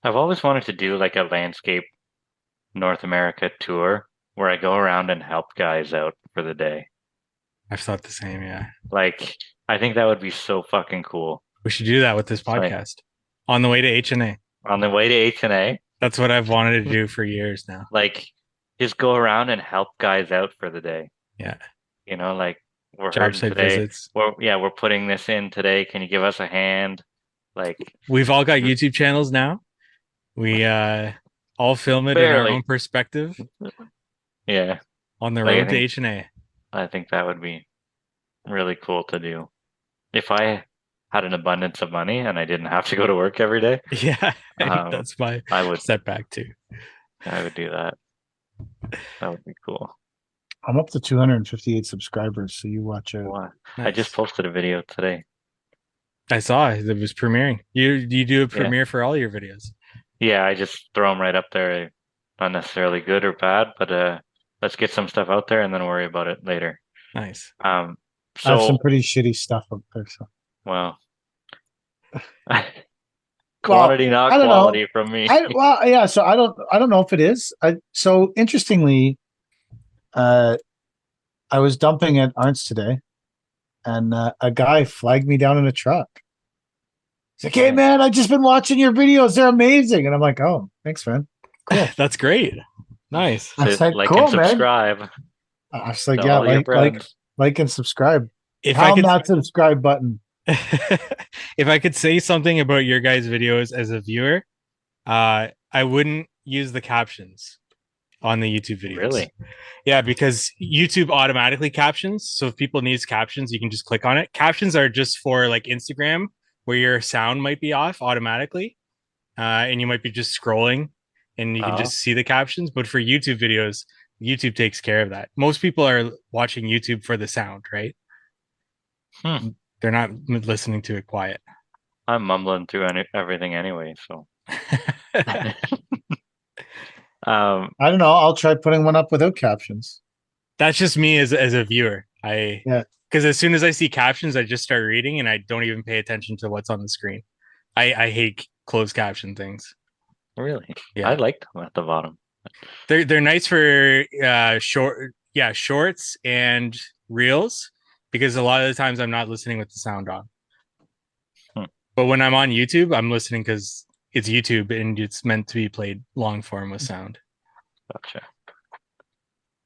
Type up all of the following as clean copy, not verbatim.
I've always wanted to do like a landscape North America tour where I go around and help guys out for the day. I've thought the same. Yeah, Like, I think that would be so fucking cool. we should do that with this It's like podcast. On the way to H&A. on the way to H&A, That's what I've wanted to do for years now. like just go around and help guys out for the day. Yeah, Like we're job hurting site today. visits. We're putting this in today. Can you give us a hand? Like We've all got YouTube channels now. We all film it in our own barely. perspective Yeah. on the Like road to H&A. I think that would be really cool to do. If I had an abundance of money and I didn't have to go to work every day, Yeah, um, that's my I would setback too. I would do that. That would be cool. I'm up to 258 subscribers, so you watch out. What? I just Nice. posted a video today. I saw it was premiering. You do a Yeah. premiere for all your videos. Yeah, I just throw them right up there. Not necessarily good or bad, but let's get some stuff out there and then worry about it later. Nice. Um, I have some so pretty shitty stuff up there. So, well, well, quantity, not I don't know. quality from me. Yeah. So I don't know if it is. So interestingly, uh, I was dumping at Arnt's today, and a guy flagged me down in a truck. He's like, "Hey, Nice. man, I've just been watching your videos. They're amazing." And I'm like, "Oh, thanks, man. Cool." That's great. Nice. I So was like, like and "Cool, man." subscribe I was like, to "Yeah, all your friends. like, and subscribe. If I Pound could that subscribe button." if I could say something about your guys' videos as a viewer, I wouldn't use the captions on the YouTube videos. Really? Yeah, because YouTube automatically captions. So if people needs captions, you can just click on it. Captions are just for like Instagram, where your sound might be off automatically, and you might be just scrolling, and you can Oh, just see the captions. But for YouTube videos, YouTube takes care of that. Most people are watching YouTube for the sound, right? hmm. They're not listening to it quiet. I'm mumbling through everything anyway, so um, I don't know. I'll try putting one up without captions. That's just me as a viewer. I Yeah. Because as soon as I see captions, I just start reading and I don't even pay attention to what's on the screen. I hate closed caption things. really, I Yeah, like them at the bottom. they're nice for shorts and reels because a lot of the times I'm not listening with the sound on. Hmm, But when I'm on YouTube, I'm listening because it's YouTube and it's meant to be played long form with sound. gotcha.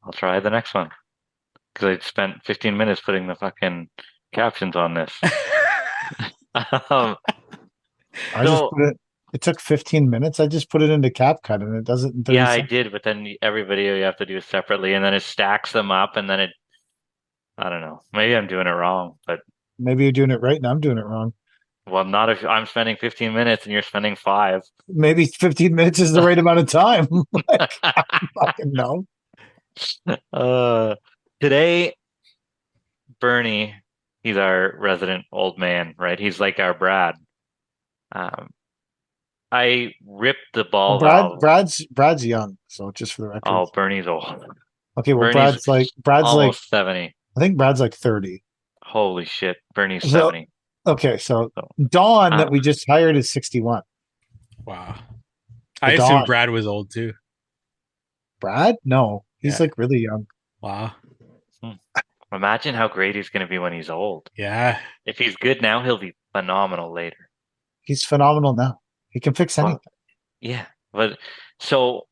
I'll try the next one because I spent 15 minutes putting the fucking captions on this. Um, I just so put it. It took 15 minutes. I just put it into CapCut, and it does it in 30 yeah, I seconds. did, but then every video you have to do separately, and then it stacks them up, and then I don't know. Maybe I'm doing it wrong, but Maybe you're doing it right, and I'm doing it wrong. well, not if I'm spending 15 minutes and you're spending five. Maybe 15 minutes is the right amount of time. Like, I don't fucking know. uh, Today, Bernie, he's our resident old man, right? He's like our Brad. Um, I ripped the Well, ball valve. Brad's young, so just for the record. Oh, Bernie's old. Okay, well, Bernie's Brad's like almost 70. I think Brad's like 30. Holy shit, Bernie's So 70. okay, so So, Dawn uh, that we just hired is 61. Wow. The I assumed Dawn. Brad was old too. Brad? No, he's Yeah. like really young. Wow. hmm. Imagine how great he's going to be when he's old. Yeah. If he's good now, he'll be phenomenal later. He's phenomenal now. He can fix Well, anything. yeah, but so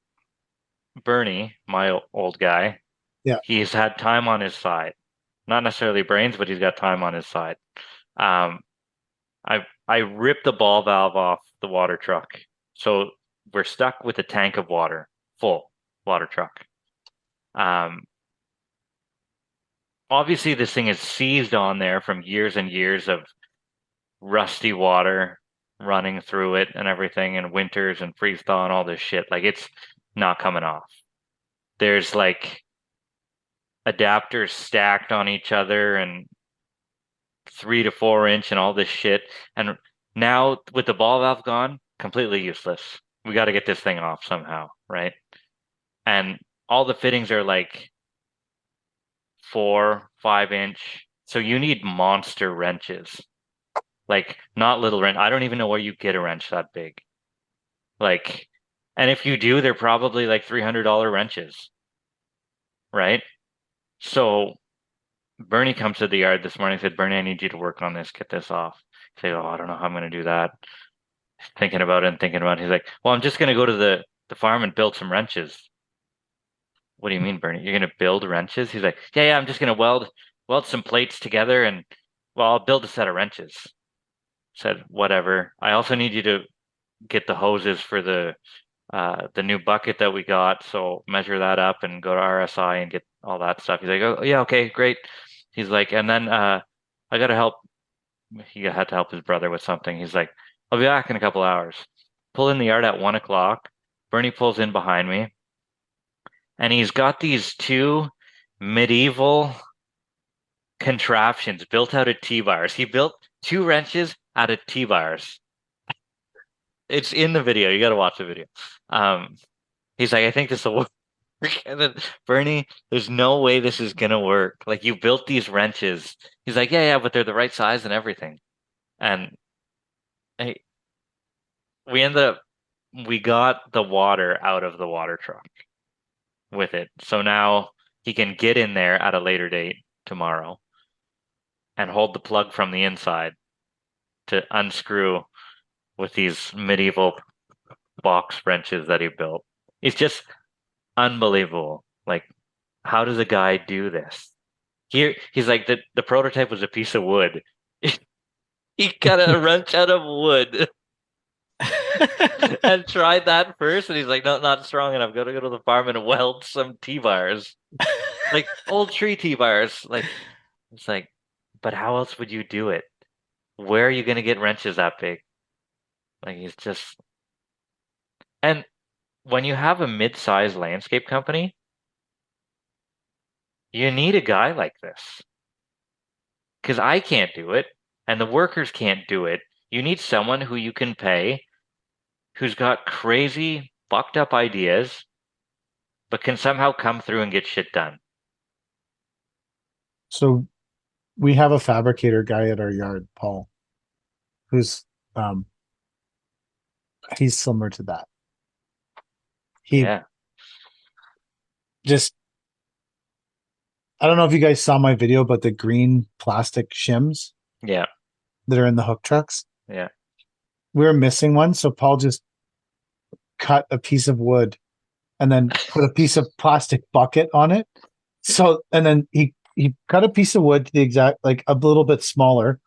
Bernie, my old guy, Yeah. he's had time on his side. Not necessarily brains, but he's got time on his side. Um, I ripped the ball valve off the water truck, so we're stuck with a tank of water, full water truck. Um, Obviously this thing is seized on there from years and years of rusty water running through it and everything, and winters and freeze thaw and all this shit. Like it's not coming off. There's like adapters stacked on each other and 3 to 4 inch and all this shit. And now with the ball valve gone, completely useless. We got to get this thing off somehow, right? And all the fittings are like 4, 5 inch. So you need monster wrenches, like not little wrench. I don't even know where you get a wrench that big. Like, and if you do, they're probably like $300 wrenches, right? So Bernie comes to the yard this morning and said, Bernie, I need you to work on this, get this off. I say, oh, I don't know how I'm going to do that. Thinking about it and thinking about it. He's like, well, I'm just going to go to the farm and build some wrenches. What do you mean, Bernie? You're going to build wrenches? He's like, yeah, I'm just going to weld some plates together and, well, I'll build a set of wrenches. Said, whatever. I also need you to get the hoses for the new bucket that we got. So measure that up and go to RSI and get all that stuff. He's like, oh yeah, okay, great. He's like, and then I got to help. He had to help his brother with something. He's like, I'll be back in a couple hours. Pull in the yard at 1 o'clock. Bernie pulls in behind me, and he's got these two medieval contraptions built out of T-bars. He built two wrenches out of T-bars. It's in the video. You got to watch the video. He's like, I think this will work. And then Bernie, there's no way this is gonna work. Like you built these wrenches. He's like, yeah, but they're the right size and everything. And hey, we got the water out of the water truck with it. So now he can get in there at a later date tomorrow and hold the plug from the inside to unscrew with these medieval box wrenches that he built. It's just unbelievable. Like, how does a guy do this? He's like the prototype was a piece of wood. He got a wrench out of wood and tried that first, and he's like, no, not strong enough. Gotta go to the farm and weld some T-bars, like old tree T-bars. Like, it's like, but how else would you do it? Where are you gonna get wrenches that big? Like, he's just, and when you have a mid-sized landscape company, you need a guy like this because I can't do it and the workers can't do it. You need someone who you can pay who's got crazy, fucked up ideas, but can somehow come through and get shit done. So we have a fabricator guy at our yard, Paul, who's he's similar to that. He Yeah. just I don't know if you guys saw my video about the green plastic shims Yeah. that are in the hook trucks. Yeah. We were missing one, so Paul just cut a piece of wood and then put a piece of plastic bucket on it. So and then he cut a piece of wood to the exact like a little bit smaller.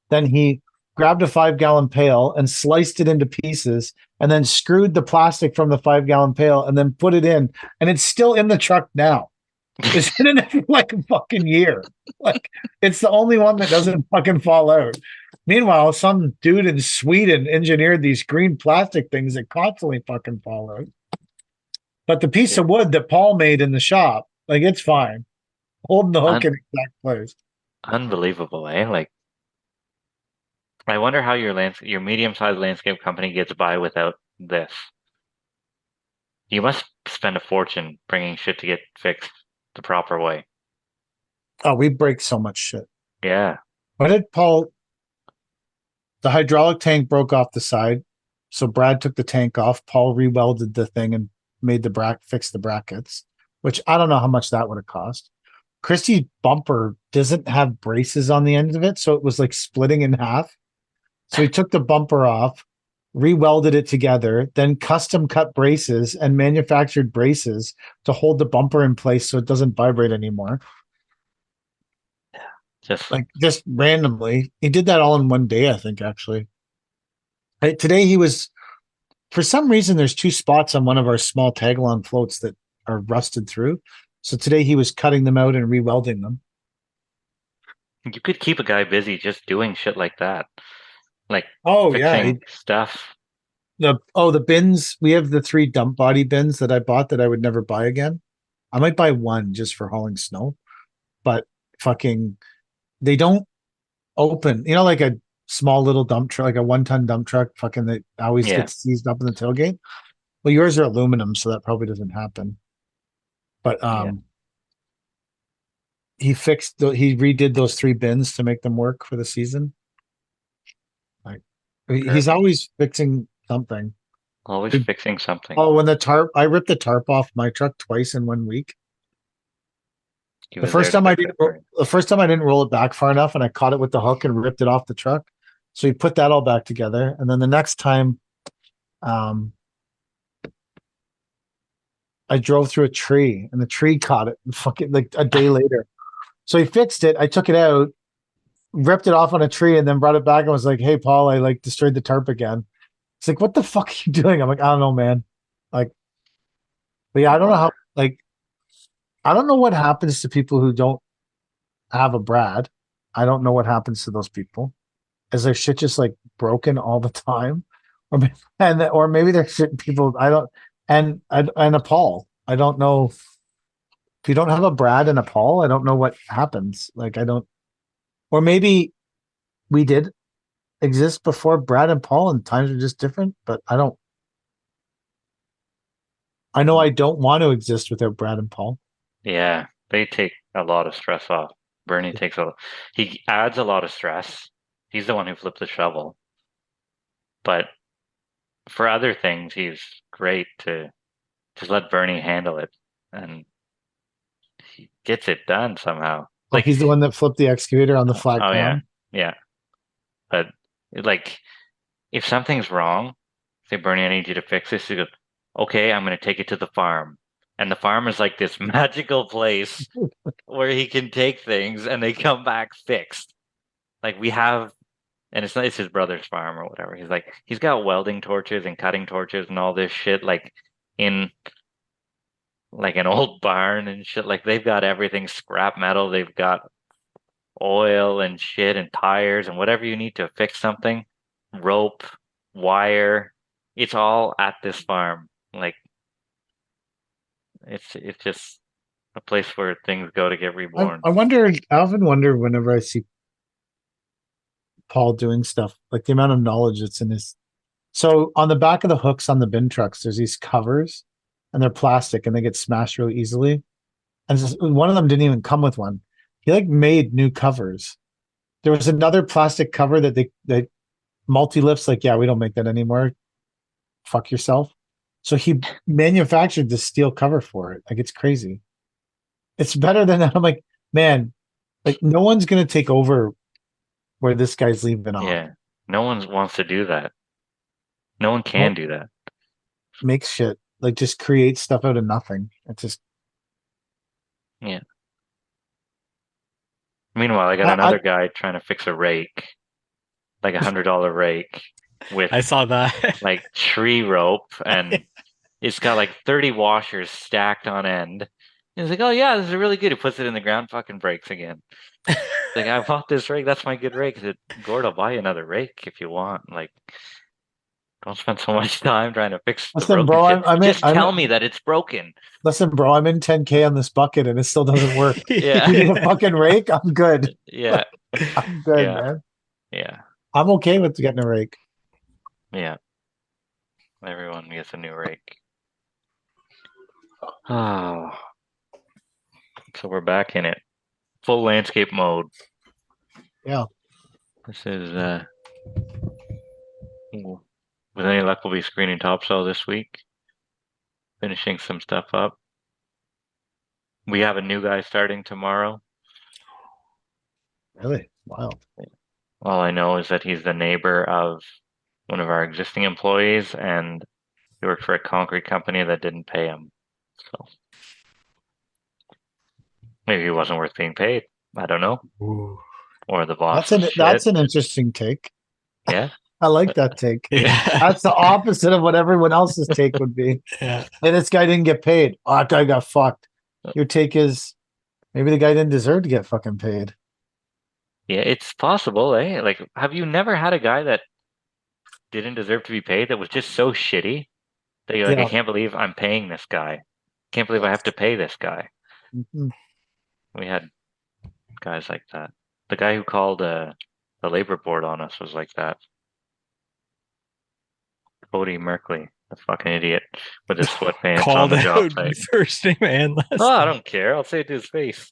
Then he grabbed a 5-gallon pail and sliced it into pieces and then screwed the plastic from the 5-gallon pail and then put it in. And it's still in the truck now. It's been in it for like a fucking year. Like it's the only one that doesn't fucking fall out. Meanwhile, some dude in Sweden engineered these green plastic things that constantly fucking fall out. But the piece of wood that Paul made in the shop, like it's fine. Holding the hook in the exact place. Unbelievable, eh? Like, I wonder how your medium-sized landscape company gets by without this. You must spend a fortune bringing shit to get fixed the proper way. Oh, we break so much shit. Yeah. What did Paul? The hydraulic tank broke off the side, so Brad took the tank off. Paul rewelded the thing and made fixed the brackets, which I don't know how much that would have cost. Christy's bumper doesn't have braces on the end of it, so it was like splitting in half. So he took the bumper off, rewelded it together, then custom cut braces and manufactured braces to hold the bumper in place so it doesn't vibrate anymore. Just randomly. He did that all in one day, I think, actually. Today he was, for some reason, there's 2 spots on one of our small tag-along floats that are rusted through. So today he was cutting them out and rewelding them. You could keep a guy busy just doing shit like that. Like fixing stuff. The bins. We have the 3 dump body bins that I bought that I would never buy again. I might buy one just for hauling snow, but fucking they don't open. You know, like a small little dump truck, like a 1-ton dump truck, fucking that always gets seized up in the tailgate. Well, yours are aluminum, so that probably doesn't happen. But he redid those 3 bins to make them work for the season. Like he's always fixing something. Always fixing something. Oh, when I ripped the tarp off my truck twice in 1 week. He The was there first to time I fix didn't, it for you. the first time I didn't roll it back far enough, and I caught it with the hook and ripped it off the truck. So he put that all back together, and then the next time, um, I drove through a tree, and the tree caught it. Fucking like a day later, so he fixed it. I took it out, ripped it off on a tree, and then brought it back and was like, "Hey, Paul, I like destroyed the tarp again." It's like, "What the fuck are you doing?" I'm like, "I don't know, man." Like, but yeah, I don't know how. Like, I don't know what happens to people who don't have a Brad. I don't know what happens to those people. Is their shit just like broken all the time, or maybe there's shit people I don't and a Paul. I don't know if you don't have a Brad and a Paul. I don't know what happens. Like I don't, or maybe we did exist before Brad and Paul, and times are just different. But I don't. I know I don't want to exist without Brad and Paul. Yeah, they take a lot of stress off. Bernie takes he adds a lot of stress. He's the one who flipped the shovel. But for other things, he's great to just let Bernie handle it. And he gets it done somehow. Oh, Like, he's the one that flipped the excavator on the flat oh yeah, ground. yeah. But like, if something's wrong, say, Bernie, I need you to fix this. He goes, okay, I'm going to take it to the farm. And the farm is like this magical place where he can take things and they come back fixed. Like we have, and it's his brother's farm or whatever. He's got welding torches and cutting torches and all this shit like in like an old barn and shit. Like they've got everything scrap metal. They've got oil and shit and tires and whatever you need to fix something, rope, wire. It's all at this farm. Like it's just a place where things go to get reborn. I wonder. I often wonder whenever I see Paul doing stuff, like the amount of knowledge that's in his. So on the back of the hooks on the bin trucks, there's these covers, and they're plastic, and they get smashed really easily. And one of them didn't even come with one. He like made new covers. There was another plastic cover that multi lifts like, yeah, we don't make that anymore. Fuck yourself. So he manufactured this steel cover for it. Like it's crazy. It's better than that. I'm like, man, like no one's gonna take over where this guy's leaving off. Yeah. No one wants to do that. No one can do that. Make shit like just create stuff out of nothing. It's just Yeah. Meanwhile, I got another guy trying to fix a rake, like $100 rake with I saw that. like tree rope, and it's got like 30 washers stacked on end. And he's like, "Oh yeah, this is really good." He puts it in the ground, fucking breaks again. Like, I bought this rake. That's my good rake. I said, Gord, I'll buy you another rake if you want. Like, don't spend so much time trying to fix the listen, broken bro. shit. Just tell me that it's broken. Listen, bro. I'm in 10K on this bucket and it still doesn't work. Yeah. You need a fucking rake. I'm good. Yeah. I'm good, Yeah. man. Yeah. I'm okay with getting a rake. Yeah. Everyone gets a new rake. Oh. So we're back in it. Full landscape mode. Yeah. This is with any luck we'll be screening topsoil this week. Finishing some stuff up. We have a new guy starting tomorrow. Really? Wow. All I know is that he's the neighbor of one of our existing employees, and he worked for a concrete company that didn't pay him. So maybe he wasn't worth being paid. I don't know. Ooh. Or the boss. That's an interesting take. Yeah. I like that take. Yeah. That's the opposite of what everyone else's take would be. Yeah. Hey, this guy didn't get paid. Oh, that guy got fucked. Your take is maybe the guy didn't deserve to get fucking paid. Yeah, it's possible, eh? Like, have you never had a guy that didn't deserve to be paid that was just so shitty that you're like, Yeah. I can't believe I'm paying this guy. Can't believe I have to pay this guy. Mhm. We had guys like that. The guy who called the labor board on us was like that. Cody Merkley, the fucking idiot with his sweatpants on Called the job out site. first name and last Oh, I name. don't care. I'll say it to his face.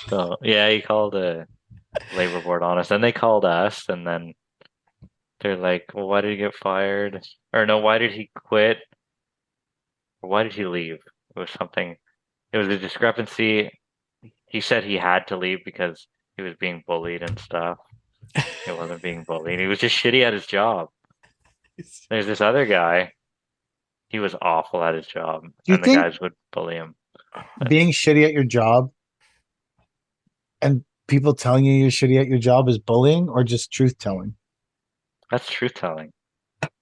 So yeah, he called the labor board on us, and they called us, and then They're like, well, why did he get fired? Or no, why did he quit? Or why did he leave? It was something. It was a discrepancy. He said he had to leave because he was being bullied and stuff. He wasn't being bullied. He was just shitty at his job. There's this other guy. He was awful at his job, Do you and the think guys would bully him. being shitty at your job and people telling you you're shitty at your job is bullying or just truth telling? That's truth telling.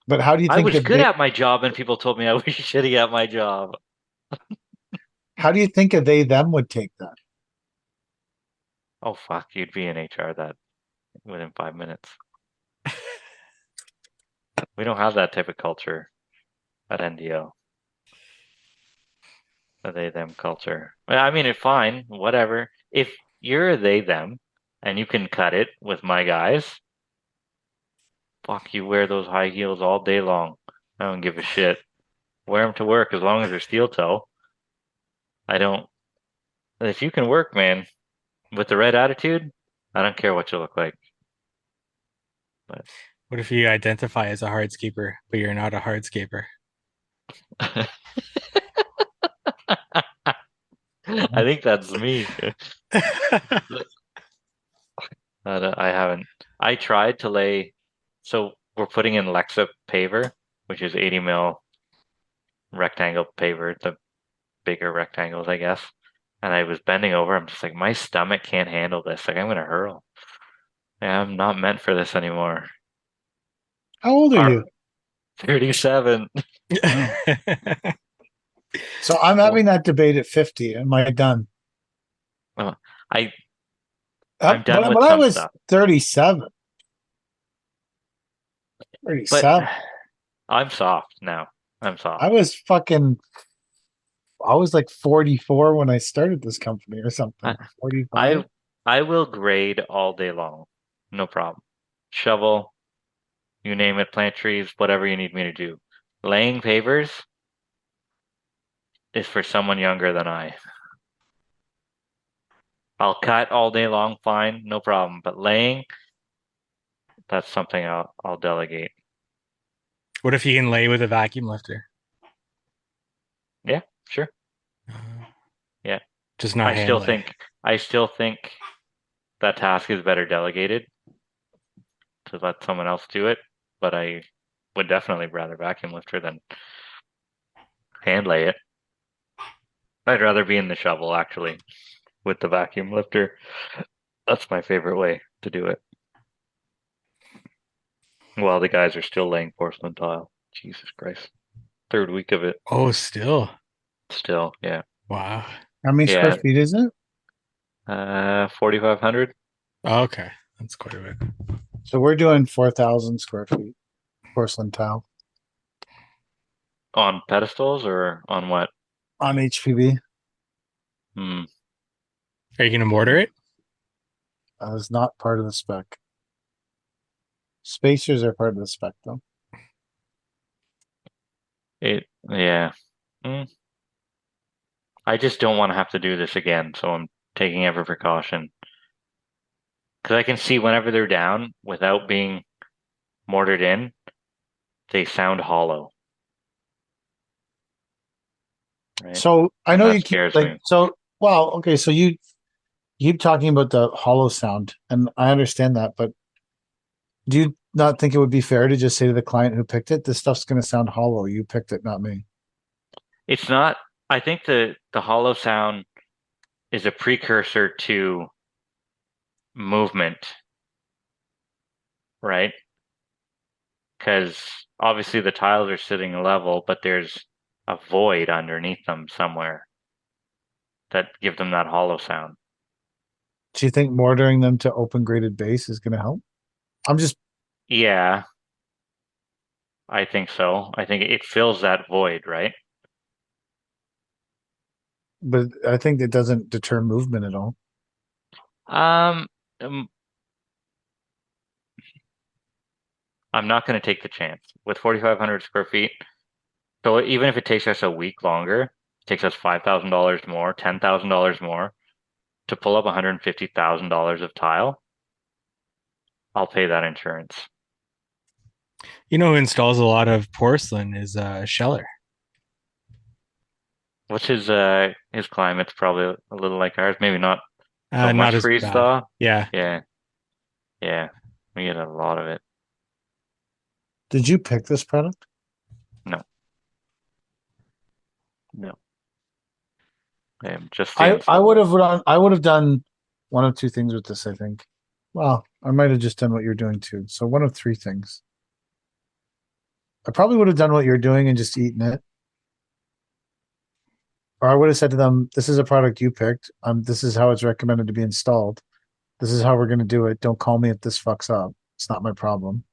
But how do you I think was that good at my job, and people told me I was shitty at my job. how do you think a they them would take that? Oh fuck, you'd be in HR that within 5 minutes. We don't have that type of culture at NDO. A they them culture. Well, I mean, it's fine, whatever. If you're a they them and you can cut it with my guys, fuck, you wear those high heels all day long. I don't give a shit. Wear them to work as long as they're steel toe. I don't. If you can work, man, with the right attitude, I don't care what you look like. But What if you identify as a hardscaper, but you're not a hardscaper? I think that's me. I haven't. I tried to lay. So we're putting in Lexa paver, which is 80 mil rectangle paver, the bigger rectangles, I guess. And I was bending over. I'm just like, my stomach can't handle this. Like, I'm gonna hurl. Yeah, I'm not meant for this anymore. How old are you? 37. Oh. So I'm having that debate at 50. Am I done? I I'm done But with when I some was stuff. 37, But 37, I'm soft now. I'm soft. I was like 44 when I started this company or something. I 45. I I will grade all day long. No problem. Shovel, you name it, plant trees, whatever you need me to do. Laying pavers is for someone younger than I. I'll cut all day long, fine, no problem. But laying, that's something I'll delegate. What if you can lay with a vacuum lifter? Yeah, sure. Yeah. Just not I hand still lay. think that task is better delegated to let someone else do it, but I would definitely rather vacuum lifter than hand lay it. I'd rather be in the shovel actually with the vacuum lifter. That's my favorite way to do it. While the guys are still laying porcelain tile. Jesus Christ. Third week of it. Oh, still. Still, yeah. Wow. How many square Yeah. feet is it? 4,500 Oh, okay. That's quite a bit. So we're doing 4,000 square feet porcelain tile on pedestals or on what? on HPV. Hmm. Are you going to mortar it? That is not part of the spec. Spacers are part of the spec, though. Yeah. Hmm. I just don't want to have to do this again, so I'm taking every precaution. Because I can see whenever they're down, without being mortared in, they sound hollow. Right? So I And know that you keep scares me. okay, so you keep talking about the hollow sound, and I understand that, but do you not think it would be fair to just say to the client who picked it, this stuff's going to sound hollow? You picked it, not me. It's not. I think the hollow sound is a precursor to movement, right? Because obviously the tiles are sitting level, but there's a void underneath them somewhere that give them that hollow sound. Do you think mortaring them to open graded base is going to help? I'm just, Yeah, I think so. I think it fills that void, right? but I think it doesn't deter movement at all. Um, um, I'm not going to take the chance with 4,500 square feet. So even if it takes us a week longer, it takes us $5,000 more, $10,000 more to pull up $150,000 of tile. I'll pay that insurance. You know who installs a lot of porcelain is Scheller. What's his climate's probably a little like ours. Maybe not so Not much as freeze bad. thaw. Yeah. Yeah, yeah. We get a lot of it. Did you pick this product? No, no. Just the I would install. have done one of two things with this, I think. Well, I might have just done what you're doing too. So one of three things. I probably would have done what you're doing and just eaten it. Or I would have said to them, this is a product you picked. This is how it's recommended to be installed. This is how we're gonna do it. Don't call me if this fucks up. It's not my problem.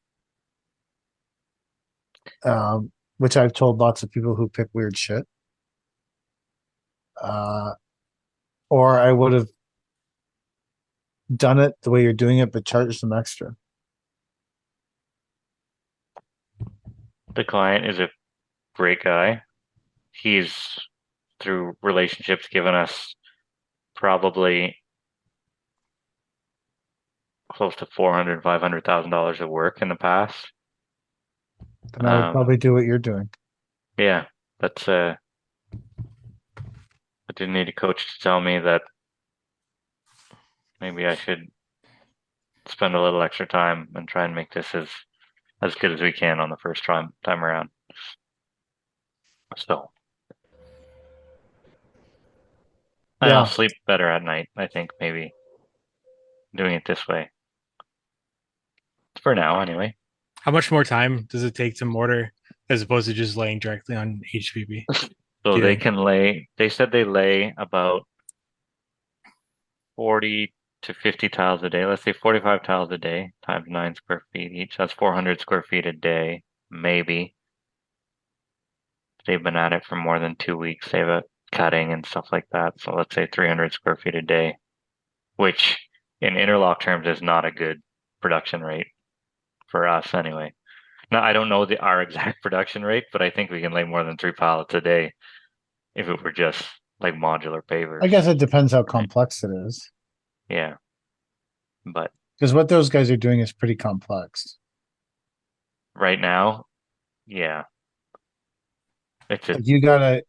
Which I've told lots of people who pick weird shit. Uh, or I would have done it the way you're doing it, but charged them extra. The client is a great guy. He's through relationships given us probably close to 400, $500,000 of work in the past. Then I would probably do what you're doing. Yeah, that's I didn't need a coach to tell me that maybe I should spend a little extra time and try and make this as good as we can on the first time around. So, and I'll Yeah. sleep better at night, I think, maybe doing it this way. For now, anyway. How much more time does it take to mortar as opposed to just laying directly on HPB? So Do you they think? can lay, they said they lay about 40 to 50 tiles a day. Let's say 45 tiles a day times 9 square feet each. That's 400 square feet a day, maybe. They've been at it for more than 2 weeks. They've cutting and stuff like that. So let's say 300 square feet a day, which in interlock terms is not a good production rate for us anyway. Now, I don't know our exact production rate, but I think we can lay more than 3 pallets a day if it were just like modular I pavers. guess it depends how Right? complex it is. Yeah. But Because what those guys are doing is pretty complex. right now, yeah, it's a Like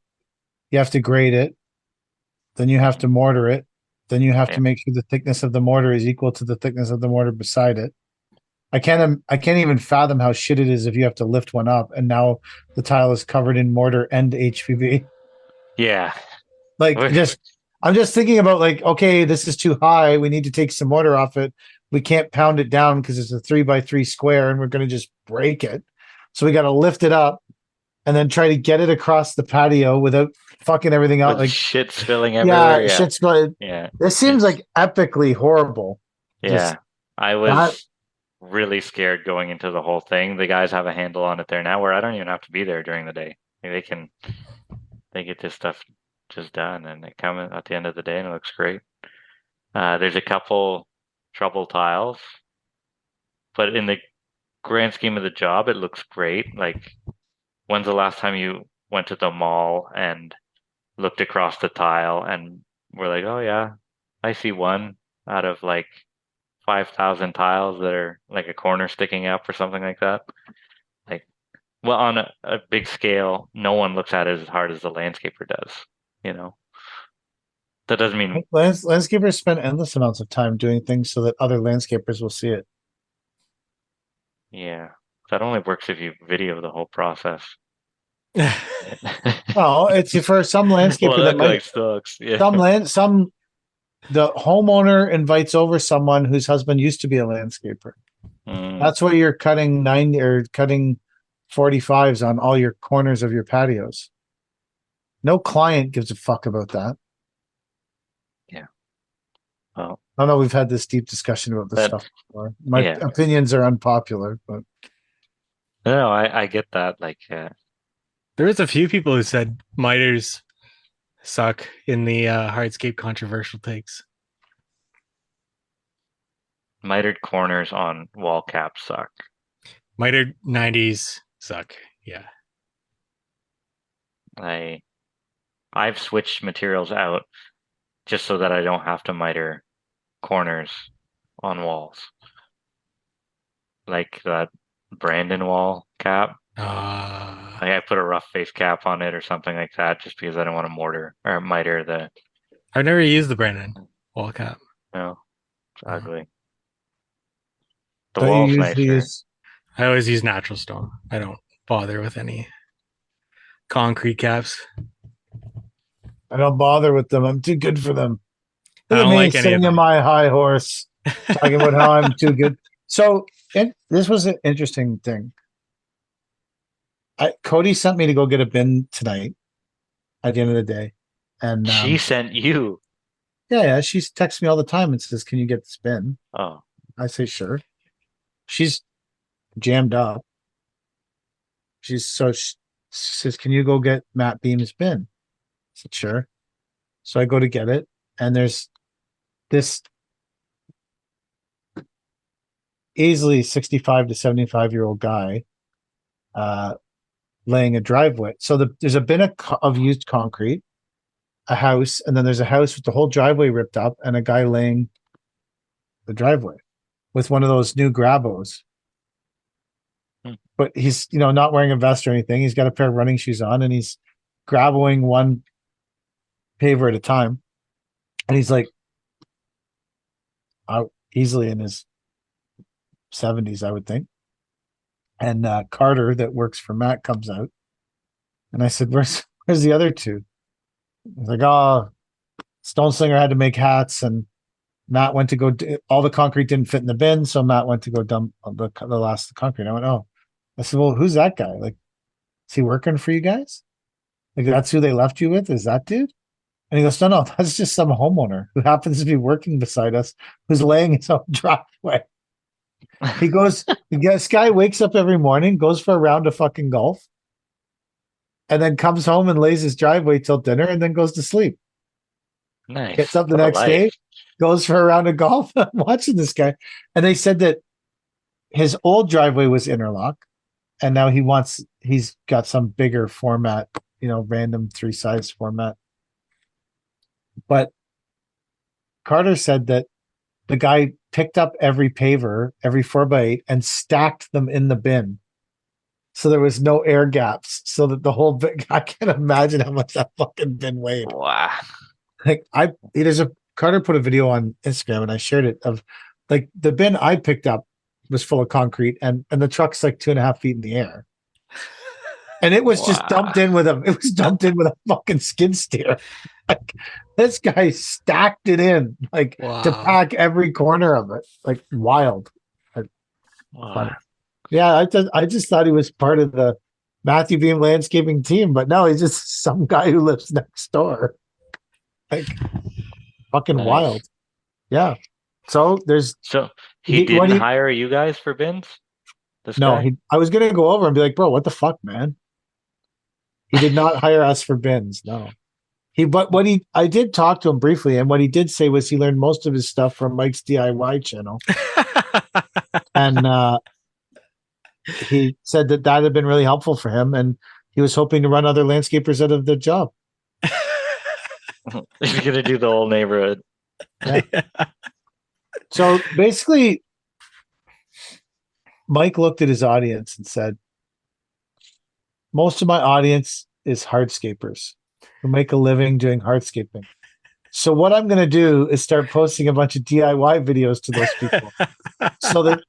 you have to grade it, then you have to mortar it, then you have yeah, to make sure the thickness of the mortar is equal to the thickness of the mortar beside it. I can't even fathom how shit it is if you have to lift one up and now the tile is covered in mortar and HPB. yeah. Like just I'm just thinking about like, okay, this is too high. We need to take some mortar off it. We can't pound it down because it's a 3x3 square and we're gonna just break it. So we gotta lift it up and then try to get it across the patio without fucking everything out. With Like, shit spilling everywhere. yeah, Yeah, shit's going. yeah. This seems It's like epically horrible. Just yeah. I that. was really scared going into the whole thing. The guys have a handle on it there now where I don't even have to be there during the day. They get this stuff just done and they come in at the end of the day and it looks great. There's a couple trouble tiles, but in the grand scheme of the job, it looks great. Like, when's the last time you went to the mall and looked across the tile and were like, oh yeah, I see one out of like 5,000 tiles that are like a corner sticking up or something like that. Like, well, on a big scale, no one looks at it as hard as the landscaper does, you know? That doesn't mean, Landscapers spend endless amounts of time doing things so that other landscapers will see it. yeah, that only works if you video the whole process. Well, it's for some Well, landscaper that that guy might sucks. Yeah. some the homeowner invites over someone whose husband used to be a landscaper. Mm, That's why you're cutting 90 or cutting 45s on all your corners of your patios. No client gives a fuck about that. yeah. Well, I know we've had this deep discussion about this that, stuff before. My yeah. opinions are unpopular, but No, I get that. Like, There was a few people who said miters suck in the hardscape controversial takes. mitered corners on wall caps suck. Mitered 90s suck. Yeah. I I've switched materials out just so that I don't have to miter corners on walls. Like that Brandon Wall cap. Uh, I put a rough face cap on it or something like that, just because I don't want to mortar or miter the. I've never used the Brandon wall cap. No, it's Uh, ugly. The Don't you wall's usually nicer. use? I always use natural stone. I don't bother with any concrete caps. I don't bother with them. I'm too good for them. I Look at don't me like any of sitting on them. my high horse, talking about how I'm too good. So this was an interesting thing. Cody sent me to go get a bin tonight at the end of the day, and She sent you. yeah, she texts me all the time and says, "Can you get this bin?" Oh, I say, "Sure." She's jammed up. She says, "Can you go get Matt Beam's bin?" I said, "Sure." So I go to get it, and there's this easily 65 to 75-year-old guy laying a driveway. So there's a bin of used concrete, a house, and then there's a house with the whole driveway ripped up, and a guy laying the driveway with one of those new Grabos. hmm. But he's not wearing a vest or anything. He's got a pair of running shoes on, and he's graboing one paver at a time. And he's like easily in his 70s, I would think. And Carter, that works for Matt, comes out, and I said, "Where's the other two?" He's like, "Oh, Stone Slinger had to make hats, and Matt went to go. All the concrete didn't fit in the bin, so Matt went to go dump the last of the concrete." I went, "Oh," I said, "Well, who's that guy? Like, is he working for you guys? Like, that's who they left you with? Is that dude?" And he goes, "No, no, that's just some homeowner who happens to be working beside us, who's laying his own driveway." He goes, this guy wakes up every morning, goes for a round of fucking golf, and then comes home and lays his driveway till dinner, and then goes to sleep. Gets Nice. up the What a next life. day, goes for a round of golf. I'm watching this guy, and they said that his old driveway was interlock, and now he's got some bigger format, random 3 size format. But Carter said that the guy picked up every paver, every 4x8, and stacked them in the bin. So there was no air gaps. So that the whole bin, I can't imagine how much that fucking bin weighed. Wow. Like Carter put a video on Instagram and I shared it of like the bin I picked up was full of concrete and the truck's like 2.5 feet in the air. And it was just Wow. dumped in with a fucking skid steer. Like this guy stacked it in like to Wow. pack every corner of it. Like wild. Funny. Wow. Yeah, I just thought he was part of the Matthew Beam landscaping team, but no, he's just some guy who lives next door. Like fucking Nice. wild. Yeah. So there's So he he what didn't he hire you guys for bins? This no, guy? he I was gonna go over and be like, bro, what the fuck, man? He did not hire us for bins. No. But what I did talk to him briefly, and what he did say was he learned most of his stuff from Mike's DIY channel. And he said that had been really helpful for him, and he was hoping to run other landscapers out of the job. He's gonna do the whole neighborhood. Yeah. So basically, Mike looked at his audience and said, most of my audience is hardscapers who make a living doing hardscaping. So what I'm going to do is start posting a bunch of DIY videos to those people so that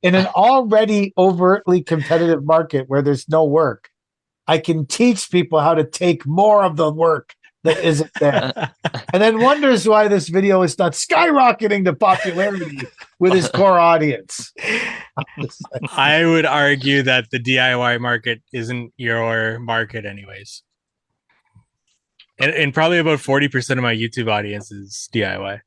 in an already overtly competitive market where there's no work, I can teach people how to take more of the work that isn't there. And then wonders why this video is not skyrocketing to popularity with his core audience. I would argue that the DIY market isn't your market, anyways. And probably about 40% of my YouTube audience is DIY.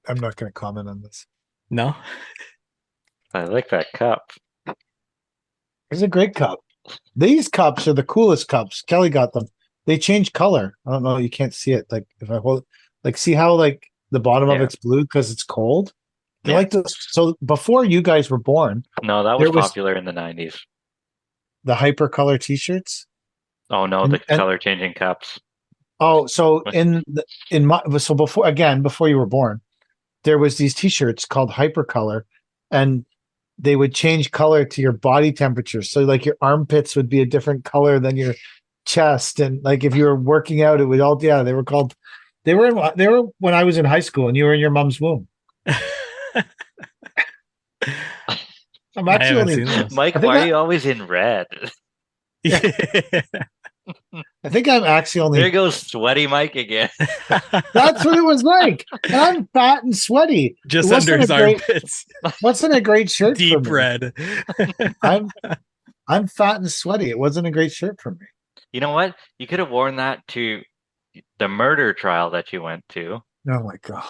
I'm not going to comment on this. No? I like that cup. It's a great cup. These cups are the coolest cups. Kelly got them. They change color. I don't know. You can't see it. Like if I hold, like see how like the bottom of Yeah. it's blue because it's cold. They Yeah. like those. So before you guys were born, No, that was there was popular in the 90s. the hyper color T-shirts. Oh no, the And- color changing cups. Oh, so in my so before you were born, there was these t-shirts called Hypercolor, and they would change color to your body temperature. So like your armpits would be a different color than your chest, and like if you were working out, it would all they were called. They were when I was in high school, and you were in your mom's womb. I'm I actually haven't only. seen those. Mike, I think why are I- you always in red? I think I'm actually There only. goes sweaty Mike again. That's what it was like, and I'm fat and sweaty. Just It under wasn't his a great. armpits. Wasn't a great shirt for Deep me. red. I'm fat and sweaty. It wasn't a great shirt for me. You know what? You could have worn that to the murder trial that you went to. Oh my god!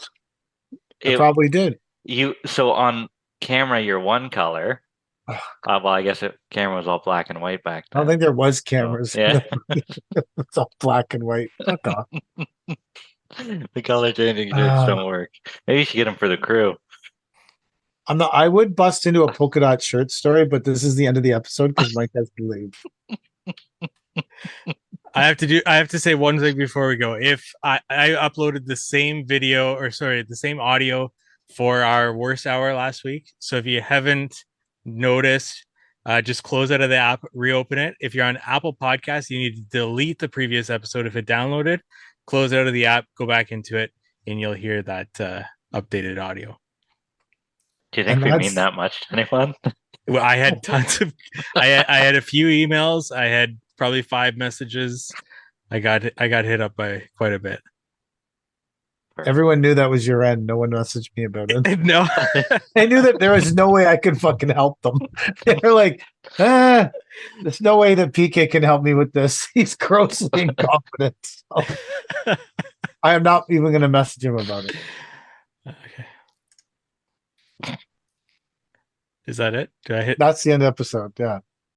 I It, probably did. so on camera you're one color. Ugh. Well, I guess camera was all black and white back I don't then. think there was cameras. Yeah. It's all black and white. Fuck off. The color changing shirts don't work. Maybe you should get them for the crew. I'm not. I would bust into a polka dot shirt story, but this is the end of the episode because Mike has to leave. I have to say one thing before we go. If I uploaded the same video, or sorry, the same audio for our worst hour last week. So if you haven't noticed, just close out of the app, reopen it. If you're on Apple Podcasts, you need to delete the previous episode if it downloaded, close out of the app, go back into it, and you'll hear that updated audio. Do you think we mean that much to anyone? Well, I had tons of I had a few emails. I had probably 5 messages. I got hit up by quite a bit. Everyone knew that was your end. No one messaged me about it. No. They knew that there was no way I could fucking help them. They were like, there's no way that PK can help me with this. He's grossly incompetent. So I am not even going to message him about it. Okay. Is that it? Do I hit? That's the end of the episode. Yeah.